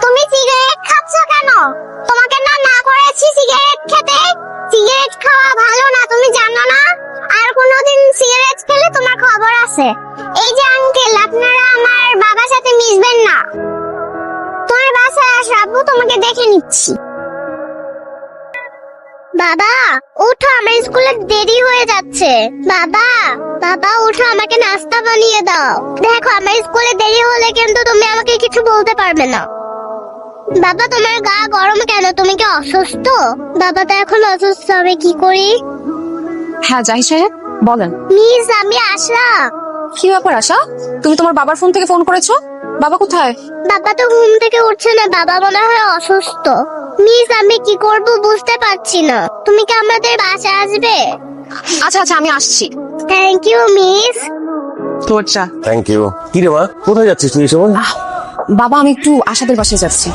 তুমি সিগারেট খাচ্ছ কেন? তোমাকে না না করেছি সিগারেট খেতে। সিগারেট খাওয়া ভালো না, তুমি জানো না? আর কোনোদিন সিগারেট খেলে তোমার খবর আছে। এই যে আঙ্কেল, আপনারা আমার বাবার সাথে মিশবেন না। তোমার বাসায় আসবো, তোমাকে দেখে নিচ্ছি। বাবা উঠো, আমার স্কুলে দেরি হয়ে যাচ্ছে। বাবা বাবা উঠো, আমাকে নাস্তা বানিয়ে দাও। দেখো আমার স্কুলে দেরি হলে কিন্তু তুমি আমাকে কিছু বলতে পারবে না। বাবা তোমার গা গরম কেন? তুমি কি অসুস্থ? বাবা তো এখন অসুস্থ, আমি কি করি? হ্যাঁ জাহিদ সাহেব বলেন। মিস আমি আশা। কি ব্যাপার আশা, তুমি তোমার বাবার ফোন থেকে ফোন করেছো? বাবা কোথায়? বাবা তো ঘুম থেকে উঠছে না, বাবা মনে হয় অসুস্থ। মিস আমি কি করব বুঝতে পারছি না। তুমি কি আমাদের বাসায় আসবে? আচ্ছা আচ্ছা আমি আসছি। Thank you miss. তোর চা। Thank you. কি রে মা, কোথায় যাচ্ছিস তুই এই সময়? বাবা আমি একটু আশাদের বাসায় যাচ্ছি।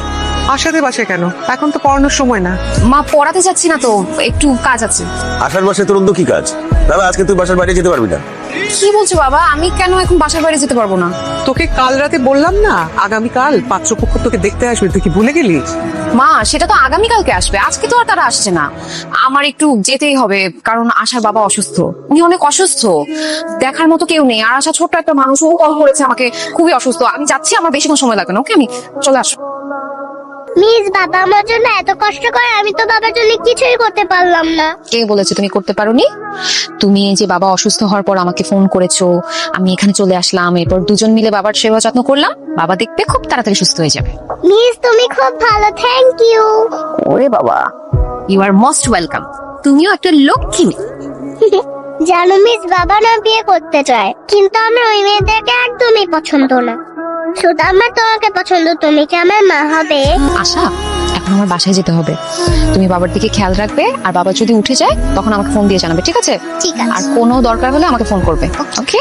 আশাদের বাসায় কেন? এখন তো পড়ানোর সময় না। মা পড়াতে যাচ্ছি না তো, একটু কাজ আছে। আসার বাসায় তোর অন্য কি কাজ? দাদা আজকে তুই বাসার বাইরে যেতে পারবি না। কি বলছো বাবা, আমি কেন এখন বাসার বাইরে যেতে পারবো না? তোকে কাল রাতে বললাম না আগামীকাল পাত্রপক্ষ তোকে দেখতে আসবে, তুই কি ভুলে গেলি? মা সেটা তো আগামীকালকে আসবে, আজকে তো আর তারা আসছে না। আমার একটু যেতেই হবে, কারণ আশার বাবা অসুস্থ, উনি অনেক অসুস্থ, দেখার মতো কেউ নেই। আর আশা ছোট্ট একটা মানুষ, ও কল করেছে আমাকে, খুবই অসুস্থ। আমি যাচ্ছি, আমার বেশিক্ষণ সময় লাগবে না। ওকে আমি চলে আসবো। মিস বাবা আমার জন্য এত কষ্ট করে, আমি তো বাবার জন্য কিছুই করতে পারলাম না। কে বলেছে তুমি করতে পারোনি? তুমি এই যে বাবা অসুস্থ হওয়ার পর আমাকে ফোন করেছো, আমি এখানে চলে আসলাম, এরপর দুজন মিলে বাবার সেবা যত্ন করলাম। বাবা দেখবে খুব তাড়াতাড়ি সুস্থ হয়ে যাবে। মিস তুমি খুব ভালো, থ্যাংক ইউ। ওরে বাবা, ইউ আর মোস্ট ওয়েলকাম। তুমিও একটা লক্ষ্মী মেয়ে। জানো মিস বাবা না বিয়ে করতে চায়, কিন্তু আমার ওই মেয়েদেরকে একদমই পছন্দ না। শুধু আমার তোমাকে পছন্দ। তুমি কি আমার মা হবে? আশা এখন আমার বাসায় যেতে হবে, তুমি বাবার দিকে খেয়াল রাখবে, আর বাবা যদি উঠে যায় তখন আমাকে ফোন দিয়ে জানাবে, ঠিক আছে? ঠিক আর আছে। কোনো দরকার হলে আমাকে ফোন করবে, ওকে?